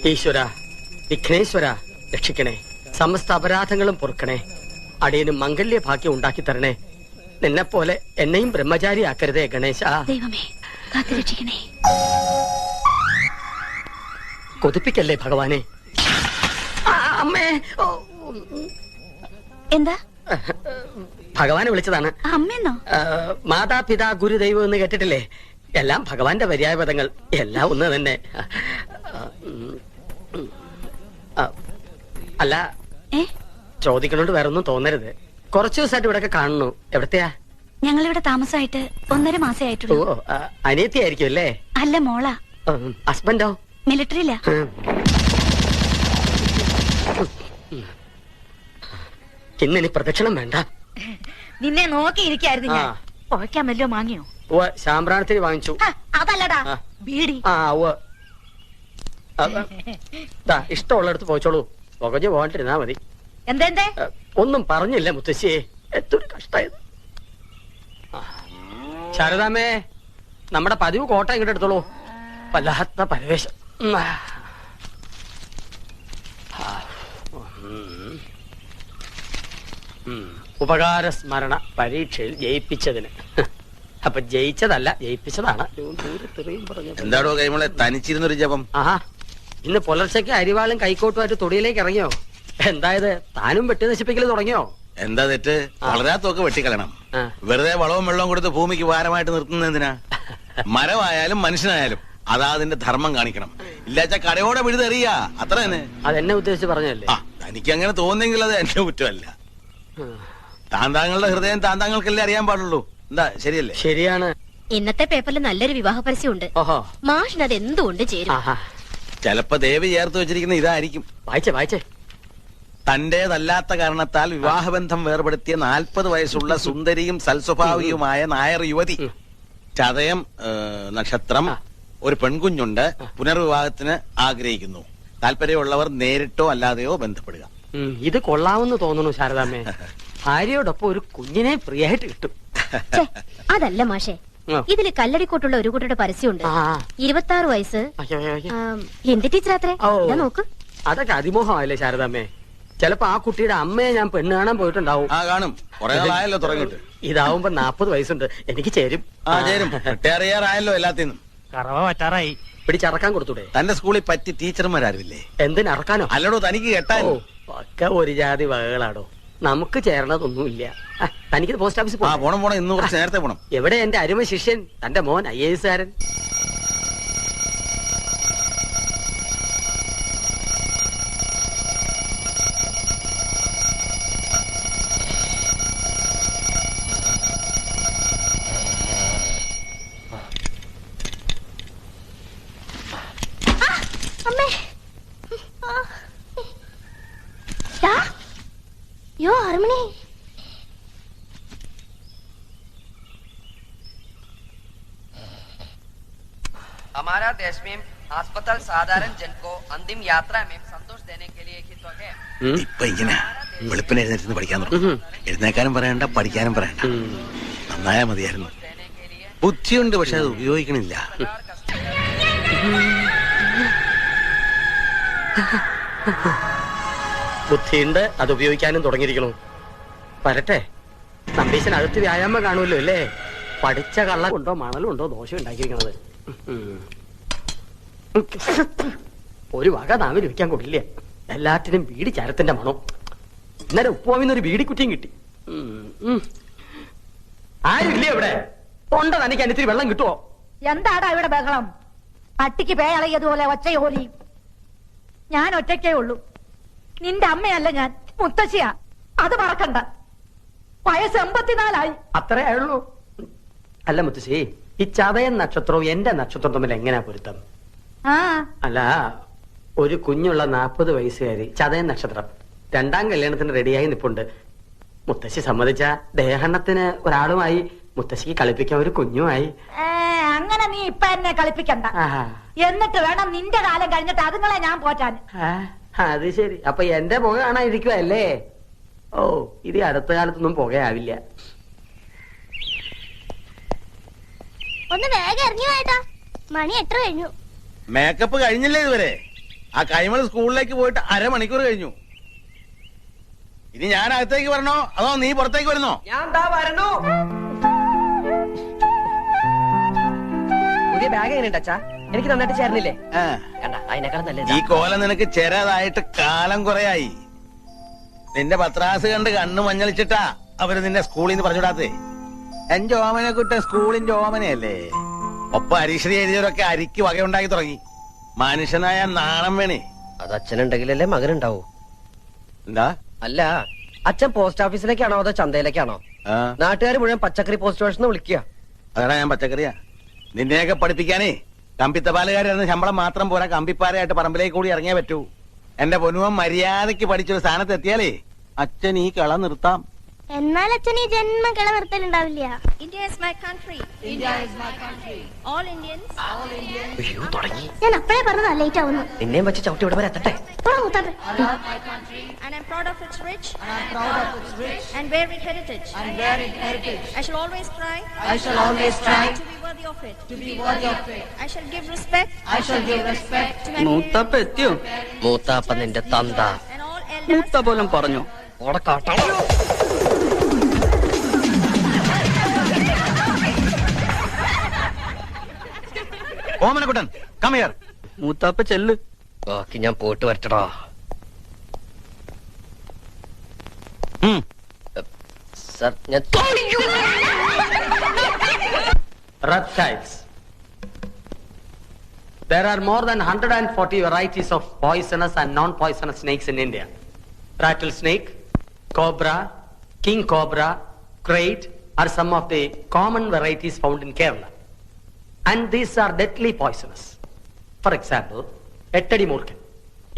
ഈശ്വര, വിഘ്നേശ്വര രക്ഷിക്കണേ, സമസ്ത അപരാധങ്ങളും പൊറുക്കണേ, അടിയനും മംഗല്യ ഭാഗ്യം ഉണ്ടാക്കി തരണേ. നിന്നെ പോലെ എന്നെയും ബ്രഹ്മചാരി ആക്കരുതേ ഗണേശ. ദൈവമേ കാത്തുരക്ഷിക്കണേ. കൊതിപ്പിക്കല്ലേ ഭഗവാനെ. അമ്മേ, എന്താ? ഭഗവാനെ വിളിച്ചതാണ്. അമ്മയെന്നോ? മാതാപിതാ ഗുരുദൈവം എന്ന് കേട്ടിട്ടില്ലേ? എല്ലാം ഭഗവാന്റെ പര്യായ പദങ്ങൾ, എല്ലാം ഒന്ന് തന്നെ. അല്ല, ചോദിക്കണോണ്ട് വേറെ ഒന്നും തോന്നരുത്. കുറച്ചു ദിവസമായിട്ട് ഇവിടെയൊക്കെ കാണുന്നു. എവിടത്തെയാ? ഞങ്ങളിവിടെ താമസമായിട്ട് 1.5 മാസേ ആയിട്ടുള്ളൂ. ഓ, അനിയത്തിയായിരിക്കും അല്ലേ? അല്ല, മോളാ. ഹസ്ബൻഡോ? മിലിറ്ററിയില്ല. ഇന്നിനി പ്രദക്ഷിണം വേണ്ട. നിന്നെ നോക്കിയിരിക്കായിരുന്നു ഞാൻ. പുകയ്ക്കാൻ വല്ലോ വാങ്ങിയോ? ശാമ്പ്രാണത്തിന് വാങ്ങിച്ചു. അതല്ലടാ, ബീഡി. ഇഷ്ടമുള്ളടത്ത് പോയിച്ചോളൂ, പുകഞ്ഞു പോകാണ്ടിരുന്നാ മതി. എന്തേ? ഒന്നും പറഞ്ഞില്ല മുത്തശ്ശിയെ, എത്തൊരു കഷ്ടായത്. ശാരദാമ്മേ, നമ്മുടെ പതിവ് കോട്ട ഇങ്ങോട്ട് എടുത്തോളൂ. വല്ലാത്ത പരവേശം. ഉപകാര സ്മരണ പരീക്ഷയിൽ ജയിപ്പിച്ചതിന്. അപ്പൊ ജയിച്ചതല്ല, ജയിപ്പിച്ചതാണ്. എന്താടോ കൈമളെ തനിച്ചിരുന്നൊരു ജപം? ആഹാ, ഇന്ന് പുലർച്ചയ്ക്ക് അരിവാളും കൈക്കോട്ടുമായിട്ട് തൊടിയിലേക്ക് ഇറങ്ങിയോ? എന്തായത്, താനും വെട്ടി നശിപ്പിക്കൽ തുടങ്ങിയോ? എന്താ തെറ്റ്? വളരാത്തൊക്കെ വെട്ടിക്കളയണം. വെറുതെ വളവും വെള്ളവും കൊടുത്ത് ഭൂമിക്ക് ഭാരമായിട്ട് നിർത്തുന്നത് എന്തിനാ? മരമായാലും മനുഷ്യനായാലും അതാ അതിന്റെ ധർമ്മം കാണിക്കണം. ഇല്ലാച്ച കടയോടെ വിഴുതെറിയ, അത്ര തന്നെ. അതെന്നെ ഉദ്ദേശിച്ച് പറഞ്ഞല്ലേ? തനിക്ക് അങ്ങനെ തോന്നുന്നെങ്കിൽ അത് എന്റെ കുറ്റമല്ല. താന്താങ്ങളുടെ ഹൃദയം താന്താങ്ങൾക്കല്ലേ അറിയാൻ പാടുള്ളൂ. എന്താ, ശരിയല്ലേ? ശരിയാണ്. ഇന്നത്തെ പേപ്പറിൽ നല്ലൊരു വിവാഹ പരസ്യമുണ്ട്. മാഷിന് അത് എന്തുകൊണ്ട് ചേരും? ചിലപ്പോ ദേവി ചേർത്ത് വെച്ചിരിക്കുന്ന ഇതായിരിക്കും. വായിച്ചേ. തന്റേതല്ലാത്ത കാരണത്താൽ വിവാഹബന്ധം വേർപെടുത്തിയ 40 വയസ്സുള്ള സുന്ദരിയും സൽസ്വഭാവിയുമായ നായർ യുവതി. ചതയം നക്ഷത്രം, ഒരു പെൺകുഞ്ഞുണ്ട്. പുനർവിവാഹത്തിന് ആഗ്രഹിക്കുന്നു. താല്പര്യമുള്ളവർ നേരിട്ടോ അല്ലാതെയോ ബന്ധപ്പെടുക. ഇത് കൊള്ളാമെന്ന് തോന്നുന്നു ശാരദാമ്മേ. ഭാര്യയോടൊപ്പം ഒരു കുഞ്ഞിനെ ഫ്രീയായിട്ട് കിട്ടും. അതല്ല മാഷേ, ഇതില് കല്ലടിക്കോട്ടുള്ള ഒരു കുട്ടിയുടെ പരസ്യമുണ്ട്. 26 വയസ്സ്, ഹിന്ദി ടീച്ചറാത്രേ. നോക്ക്. അതൊക്കെ അതിമോഹമല്ലേ ശാരദാമ്മേ? ചിലപ്പോ ആ കുട്ടിയുടെ അമ്മയെ ഞാൻ പെണ്ണ് കാണാൻ പോയിട്ടുണ്ടാവും. കാണും. തുടങ്ങിയിട്ട് ഇതാവുമ്പോ 40 വയസ്സുണ്ട്. എനിക്ക് ചേരും. റിട്ടയറിയാറായല്ലോ എല്ലാത്തിനും. കറവ പറ്റാറായി. പിടിച്ചറക്കാൻ കൊടുത്തൂടെ? തന്റെ സ്കൂളിൽ പറ്റി ടീച്ചർമാരാരുമില്ലേ? എന്തിനറക്കാനോ? അല്ലടോ, തനിക്ക് കേട്ടാലോ. ഒക്കെ ഒരു ജാതി വകകളാടോ. നമുക്ക് ചേരണതൊന്നുമില്ല. തനിക്ക് പോസ്റ്റ് ഓഫീസിൽ പോണം. ഇന്ന് കുറച്ച് നേരത്തെ പോണം. എവിടെ എന്റെ അരുമ ശിഷ്യൻ, തന്റെ മോൻ IAS കാരൻ? യോ ഹർമണി, हमारा देश में अस्पताल साधारण जन को अंतिम यात्रा में संतोष देने के लिए ही तो है. ഇപ്പൊ ഇങ്ങനെ വെളുപ്പിന് എഴുന്നേറ്റ് പഠിക്കാൻ തുടങ്ങും. എഴുന്നേക്കാനും പറയണ്ട, പഠിക്കാനും പറയണ്ട. നന്നായാ മതിയായിരുന്നു. ബുദ്ധിയുണ്ട്, പക്ഷെ അത് ഉപയോഗിക്കണില്ല. ബുദ്ധിയുണ്ട്, അത് ഉപയോഗിക്കാനും തുടങ്ങിയിരിക്കണു. വരട്ടെ. നമ്പീശനകത്ത് വ്യായാമം കാണുമല്ലോ അല്ലേ? പഠിച്ച കള്ളം ഉണ്ടോ മണലുണ്ടോ ദോഷം ഉണ്ടാക്കിയിരിക്കണത്. ഒരു വക നാവിൽ വയ്ക്കാൻ കൊള്ളില്ല. എല്ലാറ്റിനും ബീഡി ചരത്തിന്റെ മണം. ഇന്നലെ ഉപ്പുവാമിന്നൊരു ബീഡിക്കുറ്റിയും കിട്ടി. ആരുമില്ലേ ഇവിടെ? തൊണ്ട തനിക്ക് അനിത്തിരി വെള്ളം കിട്ടുമോ? എന്താടാ ഇവിടെ ബഹളം? പട്ടിക്ക് പേയളയതുപോലെ ഒച്ചയോലി. ഞാൻ ഒറ്റയ്ക്കേ ഉള്ളൂ. നിന്റെ അമ്മയല്ല ഞാൻ, മുത്തശ്ശിയാ. അത് മറക്കണ്ട. വയസ്സ് 84 അത്രേ ആയുള്ളൂ. അല്ല മുത്തശ്ശി, ഈ ചതയൻ നക്ഷത്രവും എന്റെ നക്ഷത്രം തമ്മിൽ എങ്ങനെയാ പൊരുത്തം? അല്ല, ഒരു കുഞ്ഞുള്ള 40 വയസ്സുകാരി, ചതയൻ നക്ഷത്രം, 2ാം കല്യാണത്തിന് റെഡിയായി നിപ്പുണ്ട്. മുത്തശ്ശി സമ്മതിച്ച ദേഹണ്ണത്തിന് ഒരാളുമായി, മുത്തശ്ശിക്ക് കളിപ്പിക്കാൻ ഒരു കുഞ്ഞുമായി. അങ്ങനെ നീ ഇപ്പൊ എന്നെ കളിപ്പിക്കണ്ട. എന്നിട്ട് വേണം നിന്റെ കാലം കഴിഞ്ഞിട്ട് അതുങ്ങളെ ഞാൻ പോറ്റാൻ. അത് ശരി. അപ്പൊ എന്റെ പുക കാണാതിരിക്കുവല്ലേ? ഓ, ഇത് അടുത്ത കാലത്തൊന്നും പുകയാവില്ല. ഒന്ന് വേഗം ഇറങ്ങി പോയേട്ടാ, മണി എത്ര കഴിഞ്ഞു? മേക്കപ്പ് കഴിഞ്ഞില്ലേ ഇതുവരെ? ആ കൈമൾ സ്കൂളിലേക്ക് പോയിട്ട് 1/2 മണിക്കൂർ കഴിഞ്ഞു. ഇനി ഞാൻ അകത്തേക്ക് വരണോ അതോ നീ പുറത്തേക്ക് വരുന്നോ? ഞാൻ ദാ വരണു. പുതിയ ബാഗ് എങ്ങനെയുണ്ട് അച്ഛാ? എനിക്ക് നന്നായിട്ട് ചേർന്നില്ലേ? കണ്ട അതിനേക്കാൾ നല്ലത്. ഈ കോലം നിനക്ക് ചെറുതായിട്ട് കാലം കുറയായി. നിന്റെ പത്രാസ് കണ്ട് കണ്ണു മഞ്ഞളിച്ചിട്ടാ അവര് നിന്നെ സ്കൂളിൽ നിന്ന് പറഞ്ഞുവിടാത്തേ. എന്റെ ഓമനെ കുട്ട സ്കൂളിന്റെ ഓമനയല്ലേ. ഒപ്പം അരീക്ഷണി എഴുതിയവരൊക്കെ അരിക്ക് വകയുണ്ടാക്കി തുടങ്ങി. മനുഷ്യനായ നാണം വേണേ. അത് അച്ഛനുണ്ടെങ്കിലല്ലേ മകനുണ്ടാവൂ. എന്താ? അല്ല, അച്ഛൻ പോസ്റ്റ് ഓഫീസിലേക്കാണോ അതോ ചന്തയിലേക്കാണോ? നാട്ടുകാർ മുഴുവൻ പച്ചക്കറി പോസ്റ്റ് ഓഫീസിൽ നിന്ന് വിളിക്കുക. അതാ ഞാൻ പച്ചക്കറിയാ. നിന്നെയൊക്കെ പഠിപ്പിക്കാനേ കമ്പിത്തപാലുകാരെന്ന് ശമ്പളം മാത്രം പോരാ, കമ്പിപ്പാരയായിട്ട് പറമ്പിലേക്ക് കൂടി ഇറങ്ങിയേ പറ്റൂ. എന്റെ പൊന്നുവൻ മര്യാദയ്ക്ക് പഠിച്ചൊരു സ്ഥാനത്ത് എത്തിയാലേ അച്ഛൻ ഈ കള നിർത്താം. എന്നാൽ അച്ഛൻ ഈ ജന്മ കള നിർത്തലുണ്ടാവില്ല. India is my country. India is my country. All Indians. All Indians. അയ്യോ തുടങ്ങി. ഞാൻ അപ്പഴേ പറഞ്ഞതാ ലേറ്റ് ആവുന്നു. നിന്നെയും വെച്ച് ചവിട്ടി ഇവിടെ വരെ എത്തട്ടെ. And I'm proud of its rich. And varied heritage. I shall always try. To be worthy of it. I shall give respect. To my മൂത്താപ്പ എത്തിയോ? മൂത്താപ്പ നിന്റെ തന്ത. and all elders. മൂത്ത പോലും പറഞ്ഞു. Omanakuttan come here. മൂത്താപ്പ ചെല്ല്. ബാക്കി ഞാൻ പോയിട്ട് വരട്ടടാ. സർ ഞാൻ Reptiles. There are more than 140 varieties of poisonous and non-poisonous snakes in India. Rattlesnake, cobra, king cobra, crate are some of the common varieties found in Kerala. And these are deadly poisonous. For example, എട്ടടി മൂർഖൻ.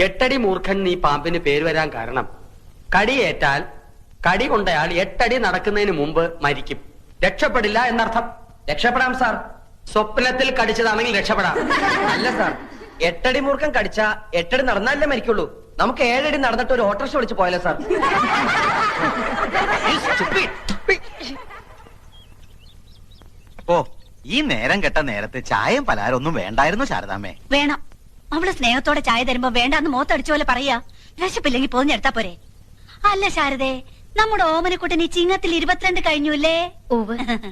എട്ടടി മൂർഖൻ ഈ പാമ്പിന് പേര് വരാൻ കാരണം കടിയേറ്റാൽ കടി കൊണ്ടയാൾ 8 അടി നടക്കുന്നതിന് മുമ്പ് മരിക്കും. രക്ഷപ്പെടില്ല എന്നർത്ഥം. രക്ഷപ്പെടാം സാർ. സ്വപ്നത്തിൽ കടിച്ചതാണെങ്കിൽ രക്ഷപ്പെടാം. അല്ല സാർ, 8 അടി മൂർഖൻ കടിച്ച 8 അടി നടന്നാലേ മരിക്കുള്ളൂ. നമുക്ക് 7 അടി നടന്നിട്ട് ഒരു ഓട്ടോറിക്ഷ വിളിച്ച് പോയാലോ സാർ? ഓ, ഈ നേരം കെട്ട നേരത്തെ ചായയും പലഹാരം ഒന്നും വേണ്ടായിരുന്നു ശാരദാമ്മേ. വേണം. അവള് സ്നേഹത്തോടെ ചായ തരുമ്പോ വേണ്ടാന്ന് മോത്തടിച്ച പോലെ പറയാ. വിശപ്പില്ലെങ്കിൽ പോഞ്ഞെടുത്താ പോരെ. അല്ല ശാരദേ, നമ്മുടെ ഓമനക്കുട്ടൻ ഈ ചിങ്ങത്തിൽ 22 കഴിഞ്ഞുല്ലേ?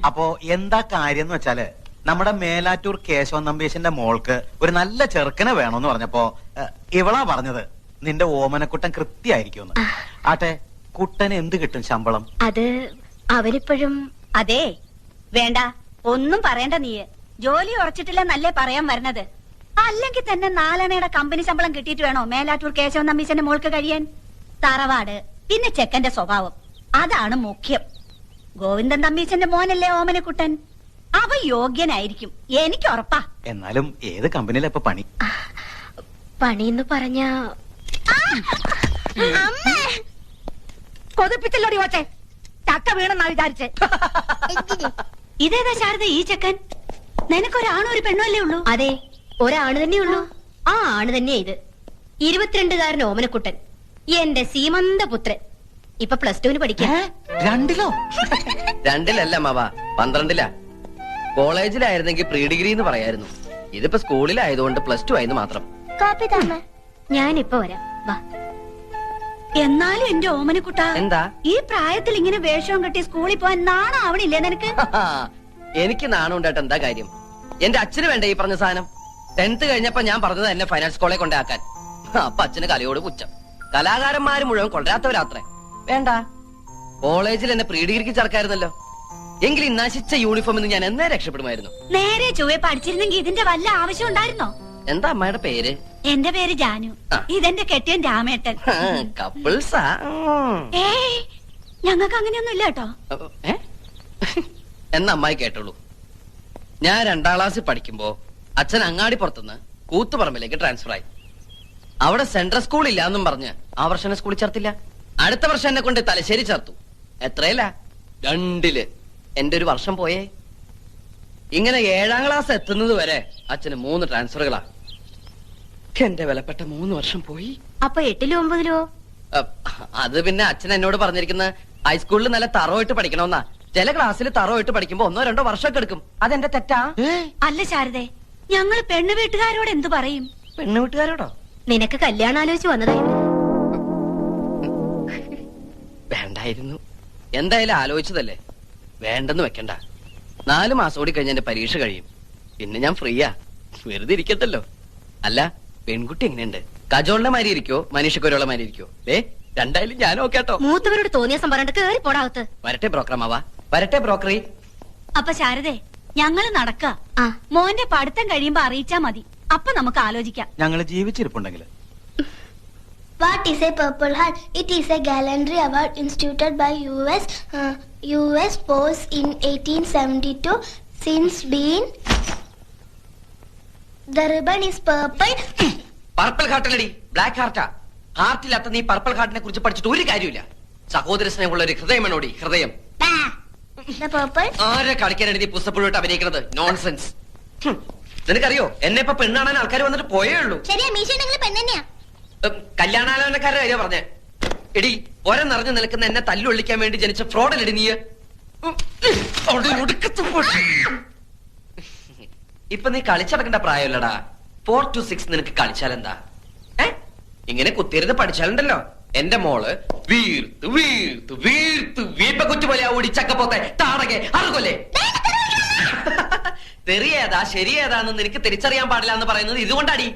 അപ്പോ എന്താ കാര്യം എന്ന് വെച്ചാല് നമ്മുടെ മേലാറ്റൂർ കേശവൻ നമ്പീശന്റെ മോൾക്ക് ഒരു നല്ല ചെറുക്കനെ വേണമെന്ന് പറഞ്ഞപ്പോ ഇവളാ പറഞ്ഞത് നിന്റെ ഓമനക്കുട്ടൻ കൃത്യായിരിക്കും. ആട്ടെ, കുട്ടന് എന്ത് കിട്ടും ശമ്പളം? അത് അവരിപ്പോഴും. അതെ, വേണ്ട, ഒന്നും പറയണ്ട. നീ ജോലി ഉറച്ചിട്ടില്ല നല്ലേ പറയാൻ വരണത്. അല്ലെങ്കിൽ തന്നെ 4 അണയുടെ കമ്പനി ശമ്പളം കിട്ടിയിട്ട് വേണോ മേലാറ്റൂർ കേശവൻ നമ്പീശന്റെ മോൾക്ക് കഴിയാൻ? തറവാട്, പിന്നെ ചെക്കന്റെ സ്വഭാവം, അതാണ് മുഖ്യം. ഗോവിന്ദൻ തമ്പീശന്റെ മോനല്ലേ ഓമനക്കുട്ടൻ? അവ യോഗ്യനായിരിക്കും, എനിക്ക് ഉറപ്പാ. എന്നാലും ഏത് കമ്പനിയിലെ ഇപ്പൊ പണി? പണിന്ന് പറഞ്ഞ കൊതിപ്പിച്ചല്ലോടി ഓച്ചെ. ചക്ക വീണെന്നാ വിചാരിച്ചേ. ഇതേതാ ശാരദ ഈ ചെക്കൻ? നിനക്കൊരാണോ ഒരു പെണ്ണോ അല്ലേ ഉള്ളൂ? അതെ, ഒരാണ് തന്നെയുള്ളൂ. ആ ആണ് തന്നെയാ ഇത്. 22-കാരൻ ഓമനക്കുട്ടൻ, എന്റെ സീമന്ത പുത്രൻ. ഇപ്പൊ +2 പഠിക്കാം. 2-ലോ? 2-ലല്ല മാവ, 12-ലാ. കോളേജിലായിരുന്നെങ്കിൽ പ്രീ ഡിഗ്രി എന്ന് പറയായിരുന്നു. ഇതിപ്പോ സ്കൂളിലായതുകൊണ്ട് +2 ആയെന്ന് മാത്രം. കാപ്പി താമ. ഞാനിപ്പോ വരാം, വാ. എന്നാലും എന്റെ ഓമനക്കുട്ട, എന്താ ഈ പ്രായത്തിൽ ഇങ്ങനെ വേഷവും കെട്ടി സ്കൂളിൽ പോവാൻ നാണാവണില്ലേ നിനക്ക്? എനിക്ക് നാണം ഉണ്ടായിട്ട് എന്താ കാര്യം? എന്റെ അച്ഛന് വേണ്ട ഈ പറഞ്ഞ സാധനം. 10th കഴിഞ്ഞപ്പോ ഞാൻ പറഞ്ഞത് എന്നെ ഫൈനാൻസ് കോളേജ് കൊണ്ടാക്കാൻ. അപ്പൊ അച്ഛന് കലയോട് പുച്ഛം. കലാകാരന്മാര് മുഴുവൻ കൊണ്ടുവരാത്തവരാത്രേ. വേണ്ട, കോളേജിൽ എന്നെ പ്രീ ഡിഗ്രിക്ക് ചേർക്കായിരുന്നല്ലോ. എങ്കിൽ ഈ നശിച്ച യൂണിഫോമിൽ നിന്ന് ഞാൻ എന്നേ രക്ഷപ്പെടുമായിരുന്നു. നേരെ ചൊവ്വെ പഠിച്ചിരുന്നെങ്കിൽ ഇതിന്റെ വല്ല ആവശ്യം ഉണ്ടായിരുന്നോ? എന്താ അമ്മയുടെ പേര്? എന്റെ പേര് ജാനു. ഇതെന്റെ കെട്ടിയൻ രാമേട്ടൻ. കപ്പിൾസാ? ഏയ്, ഞങ്ങൾക്ക് അങ്ങനെയൊന്നും ഇല്ല കേട്ടോ. എന്നാ അമ്മായി കേട്ടോളൂ. ഞാൻ 2ാം ക്ലാസ്സിൽ പഠിക്കുമ്പോ അച്ഛൻ അങ്ങാടി പുറത്തുനിന്ന് കൂത്തുപറമ്പിലേക്ക് ട്രാൻസ്ഫർ ആയി. അവിടെ സെൻട്രൽ സ്കൂൾ ഇല്ല എന്നും പറഞ്ഞ് ആ വർഷം സ്കൂളിൽ ചേർത്തില്ല. അടുത്ത വർഷം എന്നെ കൊണ്ട് തലശ്ശേരി ചേർത്തു. എത്രയില്ല? 2-ല്. എന്റെ ഒരു വർഷം പോയേ. ഇങ്ങനെ 7ാം ക്ലാസ് എത്തുന്നത് വരെ അച്ഛന് 3 ട്രാൻസ്ഫറുകളാ. എന്റെ വിലപ്പെട്ട 3 വർഷം പോയി. അപ്പൊ 8-ലോ 9-ലോ? അത് പിന്നെ അച്ഛൻ എന്നോട് പറഞ്ഞിരിക്കുന്ന ഹൈസ്കൂളിൽ നല്ല തറവായിട്ട് പഠിക്കണമെന്നാ. ചില ക്ലാസ്സിൽ തറവായിട്ട് പഠിക്കുമ്പോ 1-2 വർഷമൊക്കെ എടുക്കും. അതെന്റെ തെറ്റാ? അല്ല ശാരദേ, ഞങ്ങള് പെണ്ണു വീട്ടുകാരോട് എന്തു പറയും? പെണ്ണു വീട്ടുകാരോടോ? നിനക്ക് കല്യാണം ആലോചിച്ച് വന്നതായിരുന്നു. വേണ്ടായിരുന്നു. എന്തായാലും ആലോചിച്ചതല്ലേ, വേണ്ടെന്ന് വെക്കണ്ട. 4 മാസം കൂടി കഴിഞ്ഞ എന്റെ പരീക്ഷ കഴിയും. പിന്നെ ഞാൻ ഫ്രീയാ, വെറുതെ ഇരിക്കട്ടല്ലോ. അല്ല, പെൺകുട്ടി എങ്ങനെയുണ്ട്? കജോളിന്റെ മാതിരി ഇരിക്കോ, മനുഷ്യക്കൊരുള്ള മാതിരി ഇരിക്കോ? രണ്ടായാലും ഞാൻ ഓക്കേട്ടോ. മൂത്തവരോട് തോന്നിയ പറഞ്ഞിട്ട് കേറി പോടാവത്ത്. വരട്ടെ ബ്രോക്കറമാവാ, വരട്ടെ ബ്രോക്കറി. അപ്പൊ ശാരദേ, ഞങ്ങള് നടക്ക. മോന്റെ പഠിത്തം കഴിയുമ്പോ അറിയിച്ചാ മതി. അപ്പൊ നമുക്ക് ആലോചിക്കാം. ഞങ്ങള് ജീവിച്ചിരിപ്പുണ്ടെങ്കിൽ. What is a Purple Heart? It is a gallantry award instituted by US Force in 1872. Since been, the ribbon is purple. Purple ഹാർട്ടല്ലടി, ബ്ലാക്ക് ഹാർട്ടാ. ഹാർട്ടില്ലാത്ത നീ പർപ്പിൾ ഹാർട്ടിനെ കുറിച്ച് പഠിച്ചിട്ട് ഒരു കാര്യമില്ല. സഹോദര സ്നേഹമുള്ള ഒരു ഹൃദയമാണോടി, ഹൃദയം. The purple. ആരെ കളിക്കാനാണ് നീ പുസ്തകപ്പുഴോട്ട് അഭിനയിക്കുന്നത്? നോൺസെൻസ്. നിനക്കറിയോ, എന്നെ ഇപ്പൊ പെണ്ണാണാൻ ആൾക്കാർ വന്നിട്ട് പോയേ ഉള്ളൂ. ശരിയാ, മീശ പെണ്ണെന്നെയാ. കല്യാണാലോചനക്കാരുടെ കാര്യം പറഞ്ഞേ. എടി, ഒരം നിറഞ്ഞു നിൽക്കുന്ന എന്നെ തല്ലൊള്ളിക്കാൻ വേണ്ടി ജനിച്ച ഫ്രോഡല്ലടി നീ. ഇപ്പൊ നീ കളിച്ചടക്കേണ്ട പ്രായമല്ലടാ. 4 to 6 നിനക്ക് കളിച്ചാലെന്താ? ഇങ്ങനെ കുത്തിയിരുന്ന് പഠിച്ചാലുണ്ടല്ലോ, എന്റെ മോള് വീർത്ത് വീർത്ത് വീർത്ത് വീപ്പ കുറ്റി പോലെ ഓടി ചക്കപ്പോത്തെ താടകെ അറുകൊല്ലേ. തെറിയേതാ ശരിയേതാന്ന് നിനക്ക് തിരിച്ചറിയാൻ പാടില്ല എന്ന് പറയുന്നത് ഇതുകൊണ്ടാടി.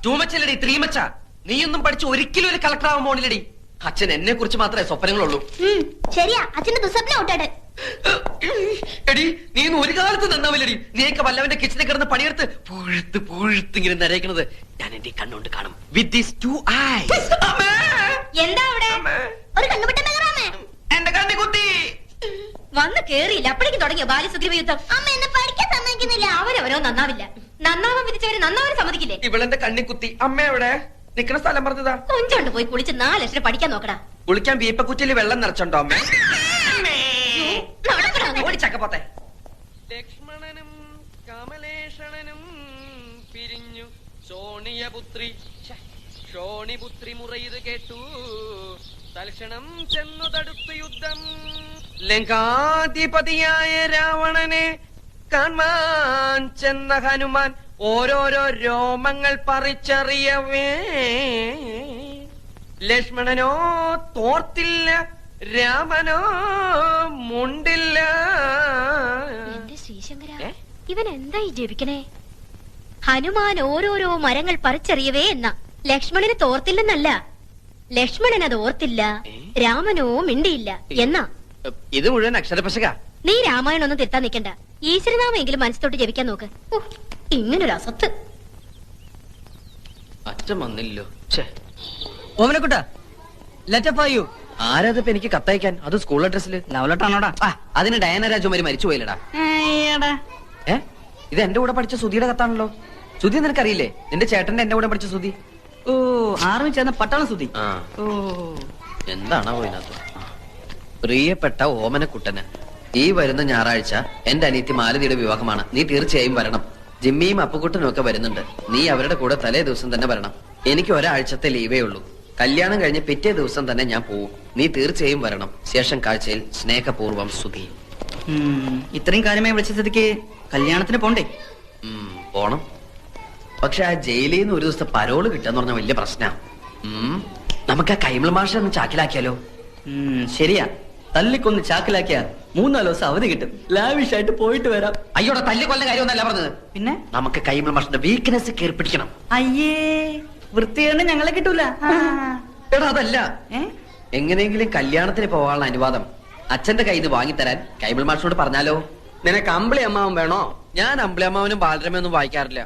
ടൂ മച്ചല്ലടി, 3 മച്ചാ. നീയൊന്നും പഠിച്ച് ഒരിക്കലും ഒരു കളക്ടർ ആവാൻ പോണില്ലടി. അച്ഛൻ എന്നെ കുറിച്ച് മാത്രമേ സ്വപ്നങ്ങളുള്ളൂ. ശരിയാ, അച്ഛന്റെ ദുസ്വപ്നം ഔട്ടാട്ടെ. എടി, നീ ഒരു കാലത്ത് നന്നാവില്ലടി. നീയൊക്കെ വല്ലവന്റെ കിച്ചണിൽ കിടന്ന് പണിയെടുത്ത് പുഴുത്ത് പുഴുത്ത് ഇങ്ങനെ നരയിക്കുന്നത് ഞാൻ എന്റെ കണ്ണുകൊണ്ട് കാണും. With these 2 eyes. എന്താ അവിടെ? ഒരു കണ്ണുപെട്ട എന്റെ കണ്ണി കുത്തി വന്ന് കേറിയില്ല, അപ്പോഴേക്കും തുടങ്ങിയോ ബാല്യസുഗ്രീവ യുദ്ധം. അമ്മ എന്നെ പഠിക്കാൻ സമ്മതിക്കുന്നില്ല. അവരവരോ നന്നാവില്ല. നന്നാവാൻ വിധിച്ചവര് നന്നാവാൻ സമ്മതിക്കില്ലേ? ഇവളെന്റെ കണ്ണി കുത്തി. അമ്മ എവിടെ? നിക്കണ സ്ഥലം പറഞ്ഞതാ. കൊഞ്ചോണ്ട് പോയി കുളിച്ച് 4 ലക്ഷം പഠിക്കാൻ നോക്കടാ. കുളിക്കാൻ വീപ്പക്കുറ്റിയിൽ വെള്ളം നിറച്ചുണ്ടോ അമ്മ? ഓടിച്ചക്കപ്പോത്തെ. ലക്ഷ്മണനും കമലേഷണനും പിരിഞ്ഞു ശോണിയപുത്രി ശോണിപുത്രി മുറയത് കേട്ടു. തൽക്ഷണം ചെന്നു തടുത്തു യുദ്ധം. ലങ്കാധിപതിയായ രാവണനെ കാണാൻ ചെന്ന ഹനുമാൻ ഓരോരോ രോമങ്ങൾ പറിച്ചറിയവേ. ലക്ഷ്മണനോ തോർത്തില്ല, രാമനോ മുണ്ടില്ല. എന്റെ ശ്രീശങ്കര, ഇവൻ എന്തായി ജപിക്കണേ? ഹനുമാൻ ഓരോരോ മരങ്ങൾ പറിച്ചെറിയവേ എന്ന. ലക്ഷ്മണന് തോർത്തില്ലെന്നല്ല, ലക്ഷ്മണൻ അത് ഓർത്തില്ല, രാമനോ മിണ്ടിയില്ല എന്നാ. ഇത് മുഴുവൻ അക്ഷരപശക. നീ രാമായണം ഒന്നും തിരുത്താൻ നിൽക്കണ്ട. ഈശ്വരനാമെങ്കിലും മനസ്സിലോട്ട് ജപിക്കാൻ നോക്ക്. ഇങ്ങനൊരു അസത്ത്. അച്ഛൻ വന്നില്ലോ. ഓമനക്കുട്ട, ലെറ്റപ്പായു. ആരാതിപ്പോ എനിക്ക് കത്തയക്കാൻ? അത് സ്കൂൾ അഡ്രസ്സില്. ലവലട്ടാണോടാ? അതിന് ഡയന രാജകുമാരി മരിച്ചു പോയില്ലടാ. ഇത് എന്റെ കൂടെ പഠിച്ച സുധിയുടെ കത്താണല്ലോ. സുധി നിനക്കറിയില്ലേ? നിന്റെ ചേട്ടന്റെ എന്റെ കൂടെ പഠിച്ച സുധി. ഓ, ആർമി ചേർന്ന പട്ടാളം സുധി. ഓ, എന്താണോ ഇതിനകത്ത്? പ്രിയപ്പെട്ട ഓമനക്കുട്ടന്, ഈ വരുന്ന ഞായറാഴ്ച എന്റെ അനിയത്തി മാലതിയുടെ വിവാഹമാണ്. നീ തീർച്ചയായും വരണം. ജിമ്മിയും അപ്പുക്കുട്ടനും ഒക്കെ വരുന്നുണ്ട്. നീ അവരുടെ കൂടെ തലേ ദിവസം തന്നെ വരണം. എനിക്ക് ഒരാഴ്ചത്തെ ലീവേ ഉള്ളൂ. കല്യാണം കഴിഞ്ഞ് പിറ്റേ ദിവസം തന്നെ ഞാൻ പോവും. നീ തീർച്ചയായും വരണം. ശേഷം കാഴ്ചയിൽ സ്നേഹപൂർവം സുധി. ഇത്രയും കാര്യമായി വിളിച്ച സ്ഥിതിക്ക് കല്യാണത്തിന് പോണ്ടേ? പോണം. പക്ഷെ ആ ജയിലിൽ നിന്ന് ഒരു ദിവസത്തെ പരോള് കിട്ടാന്ന് പറഞ്ഞ വലിയ പ്രശ്നാ. നമുക്ക് ആ കൈമൾ മാഷ ഒന്ന് ചാക്കിലാക്കിയാലോ? ശരിയാ, തല്ലിക്കൊന്ന് ചാക്കിലാക്കിയാ 3-4 ദിവസം അവധി കിട്ടും. ലാവിഷായിട്ട് പോയിട്ട് വരാം. അയ്യോടെ തല്ലിക്കൊല്ല കാര്യമൊന്നല്ല പറഞ്ഞത്. പിന്നെ നമുക്ക് കൈമൾ മാഷിന്റെ വീക്ക്നെസ് കയറി പിടിക്കണം. അയ്യേ, വൃത്തിയാണ് ഞങ്ങളെ കിട്ടൂല. എടാ അതല്ല, എങ്ങനെയെങ്കിലും കല്യാണത്തിന് പോകാനുള്ള അനുവാദം അച്ഛന്റെ കയ്യിൽ നിന്ന് വാങ്ങിത്തരാൻ കൈമൾ മാഷിനോട് പറഞ്ഞാലോ? നിനക്ക് അമ്പിളി അമ്മാവൻ വേണോ? ഞാൻ അമ്പിളി അമ്മാവനും ബാലരമയൊന്നും വായിക്കാറില്ല.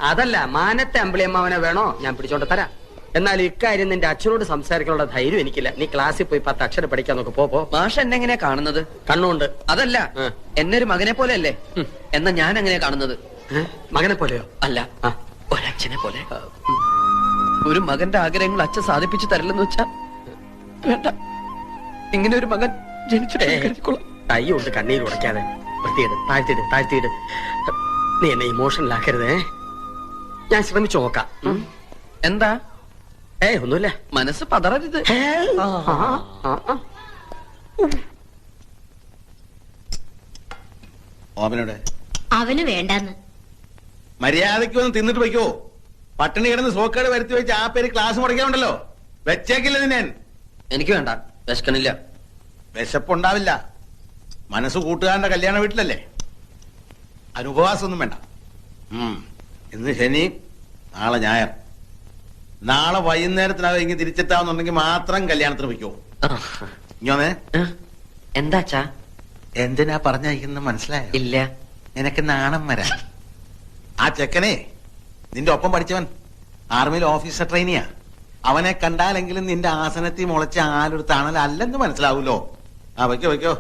അതല്ല, മാനത്തെ അമ്പിളി അമ്മാവനെ വേണോ? ഞാൻ പിടിച്ചോണ്ട് തരാം. എന്നാൽ ഇക്കാര്യം നിന്റെ അച്ഛനോട് സംസാരിക്കാനുള്ള ധൈര്യം എനിക്കില്ല. നീ ക്ലാസ്സിൽ പോയി 10 അക്ഷരം പഠിക്കാൻ നോക്ക്. പോ. മാഷ് എന്നെ എങ്ങനെയാ കാണുന്നത്? കണ്ണുണ്ട്. അതല്ല, എന്നെ ഒരു മകനെ പോലെ അല്ലേ? എന്നാ ഞാൻ എങ്ങനെയാ കാണുന്നത്? മകനെ പോലെയോ? അല്ല, ഒരച്ഛനെ പോലെ. ഒരു മകന്റെ ആഗ്രഹങ്ങൾ അച്ഛൻ സാധിപ്പിച്ചു തരില്ലെന്ന് വെച്ചാ വേണ്ട. ഇങ്ങനെ ഒരു മകൻ ജനിച്ചിട്ട് കൈ കൊണ്ട് കണ്ണീര് ഉടയ്ക്കാതെ വൃത്തിയിട്. താഴ്ത്തിയിട്. നീ എന്നെ ഇമോഷണൽ ആക്കരുതേ. ഞാൻ ശ്രമിച്ചു നോക്കാം. എന്താ? ഒന്നുമില്ല. മനസ്സ് പതറരുത്. ഓമനോടെ അവന് വേണ്ടെന്ന്. മര്യാദയ്ക്ക് വന്ന് തിന്നിട്ട് വയ്ക്കോ. പട്ടിണി കിടന്ന് സോക്കേട് വരുത്തി വെച്ച് ആ പേര് ക്ലാസ് മുടക്കാനുണ്ടല്ലോ, വെച്ചേക്കില്ല നിന്നെ. എനിക്ക് വേണ്ട, വിശക്കണില്ല. വിശപ്പുണ്ടാവില്ല, മനസ്സ് കൂട്ടുകാരന്റെ കല്യാണ വീട്ടിലല്ലേ, അനുപവാസമൊന്നും വേണ്ട. ഇന്ന് ശനി, നാളെ ഞായർ. നാളെ വൈകുന്നേരത്തിനകം ഇങ്ങനെ തിരിച്ചെത്താവുന്നുണ്ടെങ്കിൽ മാത്രം കല്യാണത്തിന് വയ്ക്കോ. ഇങ്ങനെ എന്താച്ചാ? എന്തിനാ പറഞ്ഞയക്കുന്ന മനസ്സിലായോ? ഇല്ല. നിനക്ക് നാണം വരാ. ആ ചെക്കനെ നിന്റെ ഒപ്പം പഠിച്ചവൻ ആർമിയിൽ ഓഫീസർ ട്രെയിനിയാ. അവനെ കണ്ടാലെങ്കിലും നിന്റെ ആസനത്തിൽ മുളച്ച ആലൊരു തണലല്ലെന്ന് മനസ്സിലാവൂലോ. ആ വയ്ക്കോ വയ്ക്കോ.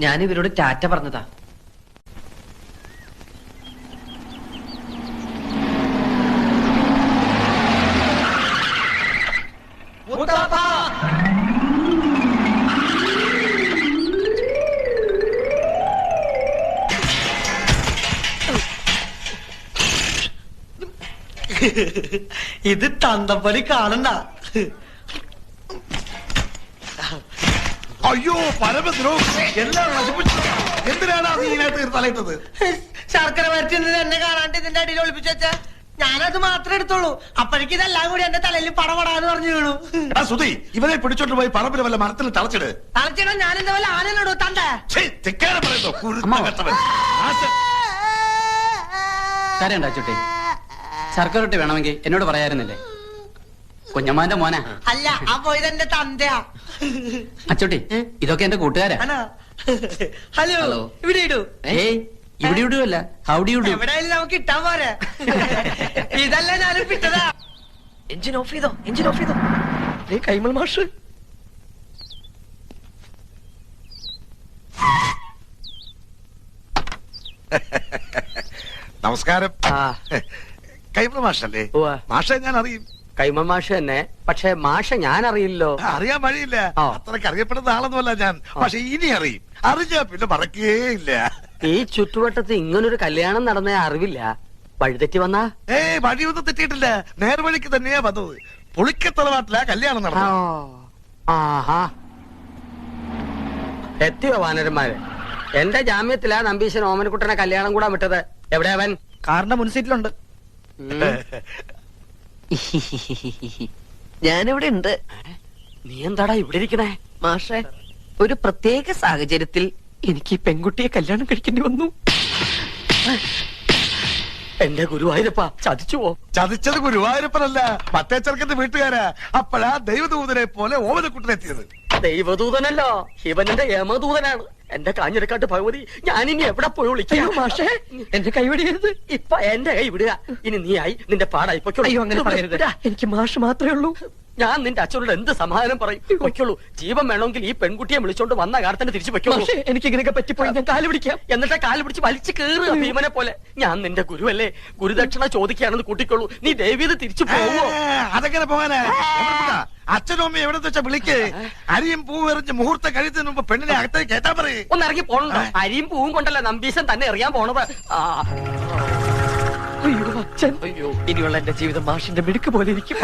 ഞാൻ ഇവരോട് ടാറ്റ പറഞ്ഞതാ. ഇത് തന്തപ്പടി കാണണ്ട. അയ്യോ പരമദ്രോഹി, എല്ലാം നശിപ്പിച്ചു. എന്തിനാണ് അത് ഇതിനകത്ത് തലയിട്ടത്? ശർക്കര വരച്ചുന്നത് എന്നെ കാണാണ്ട് ഇതിന്റെ അടിയിൽ ഒളിപ്പിച്ചു വെച്ചാ ഞാനത് മാത്രമേ എടുത്തോളൂ. അപ്പോഴേക്ക് ഇതെല്ലാം കൂടി എന്റെ തലയിൽ പടപടാന്ന് പറഞ്ഞു വീണു. സുധി, ഇവനെ പിടിച്ചോണ്ട് പോയി പറമ്പിൽ വല്ല മരത്തിൽ തളച്ചിട്. തളച്ചിടാൻ ഞാൻ എന്താ വല്ല ആനയിലോടൂ തന്റെ കരണ്ട അച്ചുട്ടി. ശർക്കര റൊട്ടി വേണമെങ്കിൽ എന്നോട് പറയായിരുന്നില്ലേ? കുഞ്ഞമ്മാന്റെ മോനാ. അല്ല, അപ്പൊ ഇതെന്റെ തന്തയാ. അച്ചുട്ടി, ഇതൊക്കെ എന്റെ കൂട്ടുകാരാ. ഹലോ, ഇവിടെ ഇടൂ. ഇവിടെ ഇടുവല്ല, ഹൗഡി ഇടൂ. എവിടെയായാലും നമുക്ക് ഇട്ടാൻ പോരെ. ഇതല്ല ഞാനും വിട്ടതാ. എഞ്ചിൻ ഓഫ് ചെയ്തോ, എഞ്ചിൻ ഓഫ് ചെയ്തോ. കൈമൾ മാഷ് നമസ്കാരം. കൈമൾ മാഷല്ലേ? മാഷെ ഞാൻ അറിയും. കൈമൾ മാഷ് തന്നെ, പക്ഷെ മാഷ ഞാൻ അറിയില്ലോ. അറിയാൻ വഴിയില്ല, അത്രക്ക് അറിയപ്പെടുന്ന ആളൊന്നുമല്ല ഞാൻ. പക്ഷെ ഇനി അറിയും. അറിഞ്ഞാ പിന്നെ മറക്കേയില്ല. ഈ ചുറ്റുവട്ടത്ത് ഇങ്ങനൊരു കല്യാണം നടന്ന അറിവില്ല. വഴിതെറ്റി വന്നാ? വഴിയൊന്നും തെറ്റിയിട്ടില്ല, നേർവഴിക്ക് തന്നെയാ വന്നത്. പുളിക്കത്തറവാട്ടിലാ കല്യാണം നടന്നത്. ആഹാ, എത്തിയോ വാനരന്മാര്? എന്റെ ജാമ്യത്തിലാ നമ്പീശൻ ഓമനക്കുട്ടനെ കല്യാണം കൂടാൻ വിട്ടത്. എവിടെ അവൻ? കാറിന്റെ മുൻസീറ്റിലുണ്ട്. ഞാനിവിടെ ഉണ്ട്. നീ എന്താടാ ഇവിടെ ഇരിക്കണേ? മാഷെ, ഒരു പ്രത്യേക സാഹചര്യത്തിൽ എനിക്ക് ഈ പെൺകുട്ടിയെ കല്യാണം കഴിക്കേണ്ടി വന്നു. എന്റെ ഗുരുവായൂരപ്പ, ചതിച്ചുവോ? ചതിച്ചത് ഗുരുവായൂരപ്പനല്ല, മറ്റേ ചെറുക്കന്റെ വീട്ടുകാരാ. അപ്പോഴാ ദൈവദൂതനെ പോലെ ഓമനക്കുട്ടനെത്തിയത്. ദൈവദൂതനല്ലോ, ഇവനെന്റെ യമദൂതനാണ്. എന്റെ കാഞ്ഞിരക്കാട്ട് ഭഗവതി, ഞാനിനി എവിടെ പോയി വിളിക്കാം? മാഷേ, എന്റെ കൈവിടരുത്. ഇപ്പൊ എന്റെ കൈ വിടുക. ഇനി നീ ആയി, നിന്റെ പാടായി പൊയ്ക്കോളൂ. അയ്യോ, അങ്ങനെ പറയരുത്. എനിക്ക് മാഷ് മാത്രമേ ഉള്ളൂ. ഞാൻ നിന്റെ അച്ഛനോട് എന്ത് സമാധാനം പറയും? പൊയ്ക്കോളൂ. ജീവൻ വേണമെങ്കിൽ ഈ പെൺകുട്ടിയെ വിളിച്ചോണ്ട് വന്ന കാലത്തന്നെ തിരിച്ചു പൊയ്ക്കോളൂ. എനിക്ക് ഇങ്ങനെയൊക്കെ പറ്റിപ്പോയി ഞാൻ കാല് പിടിക്കാം. എന്നിട്ട് കാല് പിടിച്ച് വലിച്ചു കയറുക ഭീമനെ പോലെ. ഞാൻ നിന്റെ ഗുരുവല്ലേ, ഗുരുദക്ഷിണ ചോദിക്കുകയാണെന്ന് കൂട്ടിക്കോളൂ. നീ ദേവീത് തിരിച്ചു പോവോ? അതെങ്ങനെ പോകാനാ? അച്ഛനും അമ്മയും എവിടെ വെച്ചാ വിളിക്ക്. അരിയും പൂവും എറിഞ്ഞ് മുഹൂർത്തം കഴിയുന്നതിന് മുമ്പ് പെണ്ണിനെ അകത്തേക്ക് കേട്ടാ പറയും. ഒന്ന് ഇറങ്ങി പോണോ? അരിയും പൂവും കൊണ്ടല്ല നമ്പീശൻ തന്നെ എറിയാൻ പോണത്. അയ്യോ അച്ഛൻ, അയ്യോ, ഇനിയുള്ള എന്റെ ജീവിതം മാഷിന്റെ മിടുക്ക് പോലെ ഇരിക്കും.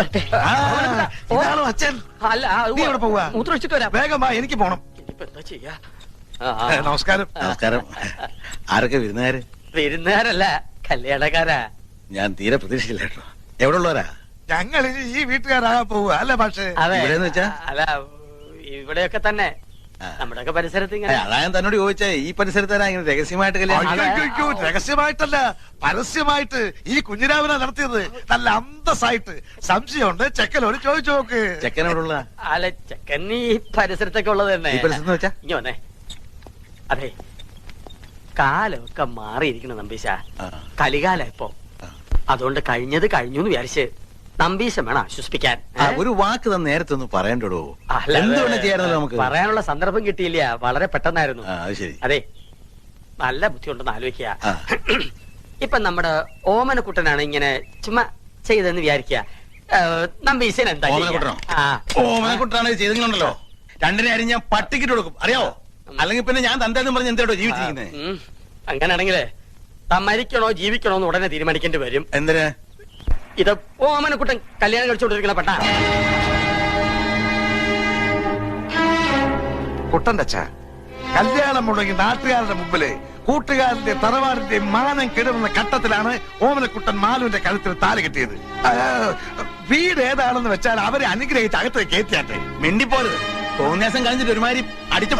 അച്ഛൻ അല്ല, മൂത്രമൊഴിച്ചിട്ട് വരാം. വേഗം വാ, എനിക്ക് പോണം. ഇനിയിപ്പോ എന്താ ചെയ്യാ? നമസ്കാരം. നമസ്കാരം. ആരൊക്കെ വിരുന്നുകാര്? വിരുന്നുകാരല്ല, കല്യാണക്കാരാ. ഞാൻ തീരെ പ്രതീക്ഷിച്ചില്ല കേട്ടോ. എവിടെ ഉള്ളവരാ? ഞങ്ങൾ ഇനി ഈ വീട്ടുകാരാകാൻ പോവുക അല്ല പക്ഷേ? ഇവിടെന്ന് വെച്ചാ? അല്ല, ഇവിടെയൊക്കെ തന്നെ, നമ്മുടെയൊക്കെ പരിസരത്ത് ഇങ്ങനെ. അതാ ഞാൻ തന്നോട് ചോദിച്ചേ, ഈ പരിസരത്താരാ ഇങ്ങനെ രഹസ്യമായിട്ട് കല്യാണം? രഹസ്യമായിട്ടല്ല, പരസ്യമായിട്ട് ഈ കുഞ്ഞിരാവിനെ നടത്തിയത്. നല്ല അന്തസ്സായിട്ട്. സംശയമുണ്ട്, ചെക്കനോട് ചോദിച്ചു നോക്ക്. ചെക്കനോടുള്ള? അല്ല, ചെക്കൻ ഈ പരിസരത്തൊക്കെ ഉള്ളത് തന്നെ. ഈ പരിസരത്ത് വെച്ചാ? ഇങ്ങനെ വന്നേ. അതെ, കാലമൊക്കെ മാറിയിരിക്കണം നമ്പീശ. കലികാല ഇപ്പൊ. അതുകൊണ്ട് കഴിഞ്ഞത് കഴിഞ്ഞു എന്ന് വിചാരിച്ച് നമ്പീശം വേണം ആശ്വസിപ്പിക്കാൻ. ഒരു വാക്ക് തന്നെ നേരത്തെ ഒന്ന് പറയണ്ടോ? എന്തുകൊണ്ട് ചെയ്യാറുണ്ടല്ലോ നമുക്ക്? പറയാനുള്ള സന്ദർഭം കിട്ടിയില്ല, വളരെ പെട്ടെന്നായിരുന്നു. ശരി. അതെ, നല്ല ബുദ്ധിയുണ്ടെന്ന് ആലോചിക്കുക. ഇപ്പൊ നമ്മുടെ ഓമനക്കുട്ടനാണ് ഇങ്ങനെ ചുമ്മാ ചെയ്തെന്ന് വിചാരിക്കുക. നമ്പീശൻ എന്താ? ഓമനക്കുട്ടനാണ് ചെയ്തെങ്കിലുണ്ടല്ലോ, രണ്ടിനെ അരി ഞാൻ പട്ടിക്കിട്ട് കൊടുക്കും, അറിയാവോ? അല്ലെങ്കിൽ പിന്നെ ഞാൻ തന്തേന്ന് പറഞ്ഞ് എന്തോ ജീവിച്ചിരിക്കുന്നത്. അങ്ങനെയാണെങ്കിലേ മരിക്കണോ ജീവിക്കണോ എന്ന് ഉടനെ തീരുമാനിക്കേണ്ടി വരും. എന്തിന്? ഇത് ഓമനക്കുട്ടൻ കല്യാണം കഴിച്ചുകൊണ്ടിരിക്കണ പെട്ട കുട്ടന്റെ അച്ഛ കല്യാണം മുടങ്ങി നാട്ടുകാരുടെ മുമ്പില് കൂട്ടുകാരന്റെ തറവാടിന്റെ മാനം കിടന്ന ഘട്ടത്തിലാണ് ഓമനക്കുട്ടൻ മാലുവിന്റെ കഴുത്തിൽ താലി കെട്ടിയത്. വീട് ഏതാണെന്ന് വെച്ചാൽ അവരെ അനുഗ്രഹിച്ച് അകത്ത് കയറ്റിയാട്ടെ. മിണ്ടിപ്പോരുത്. തോന്നിയാസം കഴിഞ്ഞിട്ട് ഒരുമാതിരി അടിച്ച്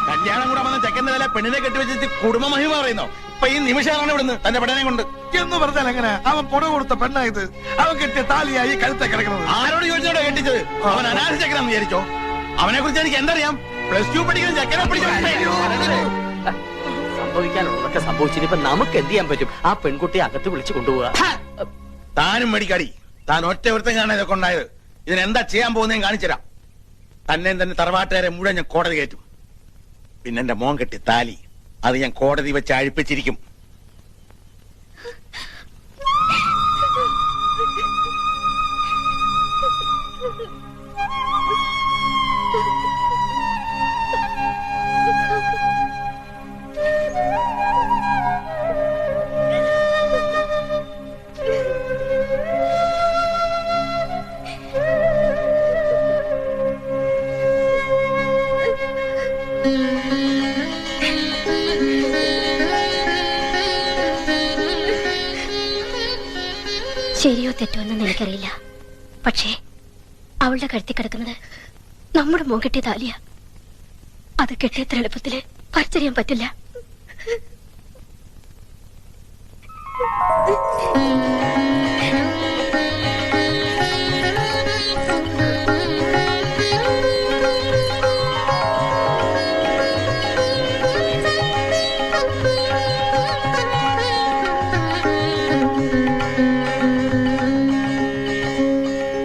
കല്യാണം കൂടെ വന്ന ചെക്കന്റെ വില പെണ്ണിനെ കെട്ടിവെച്ചിട്ട് കുടുംബ മഹിമ പറയുന്നോ? ഇപ്പൊ ഈ നിമിഷമാണ് ഇവിടുന്ന് തന്റെ പെണ്ണനെ കൊണ്ട് എന്ന് പറഞ്ഞാൽ എങ്ങനെ? അവൻ പുറ കൊടുത്ത പെണ്ണായത്. അവൻ കെട്ടിയ താലിയായി കഴുത്തെ കിടക്കുന്നത്. ആരോട് ചോദിച്ചോടെ കെട്ടിച്ചത്? അവൻ അനാഥ ചെക്കനാന്ന് വിചാരിച്ചോ? അവനെ കുറിച്ച് എനിക്ക് എന്തറിയാം? +2 പഠിക്കുന്ന ചെക്കനെ സംഭവിക്കാനുള്ളതൊക്കെ സംഭവിച്ചിട്ട് നമുക്ക് എന്ത് ചെയ്യാൻ പറ്റും? ആ പെൺകുട്ടിയെ അകത്ത് വിളിച്ചു കൊണ്ടുപോവുക. താനും മേടിക്കാടി. താൻ ഒറ്റ ഒരുത്തം കാണാൻ ഇതൊക്കെ ഉണ്ടായത്. ഇതിനെന്താ ചെയ്യാൻ പോകുന്നതെന്ന് കാണിച്ചുതരാം. തന്നെ തറവാട്ടുകാരെ മുഴുവൻ ഞാൻ കോടതി കയറ്റും. പിന്നെ എന്റെ മോൻ കെട്ടി താലി അത് ഞാൻ കോടതി വെച്ച് അഴിപ്പിച്ചിരിക്കും. ശരിയോ തെറ്റോ എന്ന് എനിക്കറിയില്ല. പക്ഷേ അവളുടെ കഴുത്തി കിടക്കുന്നത് നമ്മുടെ മോൻ കെട്ടിയ താലിയ. അത് കെട്ടിയത്ര എളുപ്പത്തില് പറിച്ചറിയാൻ പറ്റില്ല.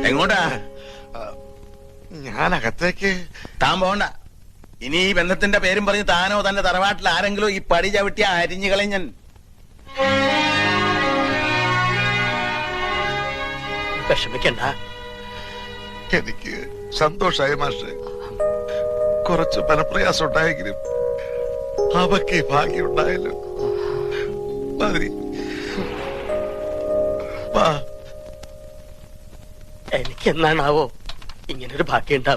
എങ്ങോട്ടാ? ഞാൻ അകത്തേക്ക്. താൻ പോണ്ട. ഇനി ഈ ബന്ധത്തിന്റെ പേരും പറഞ്ഞ് താനോ തന്റെ തറവാട്ടിൽ ആരെങ്കിലും ഈ പടി ചവിട്ടിയ അരിഞ്ഞു കളഞ്ഞൻ. വിഷമിക്കണ്ട. എനിക്ക് സന്തോഷായ മാഷെ. കുറച്ച് മനപ്രയാസം ഉണ്ടായെങ്കിലും അവക്ക് ഭാഗ്യം ഉണ്ടായല്ലോ. മതി. എനിക്ക് എന്നാണാവോ ഇങ്ങനൊരു ഭാഗ്യം ഉണ്ടാവും?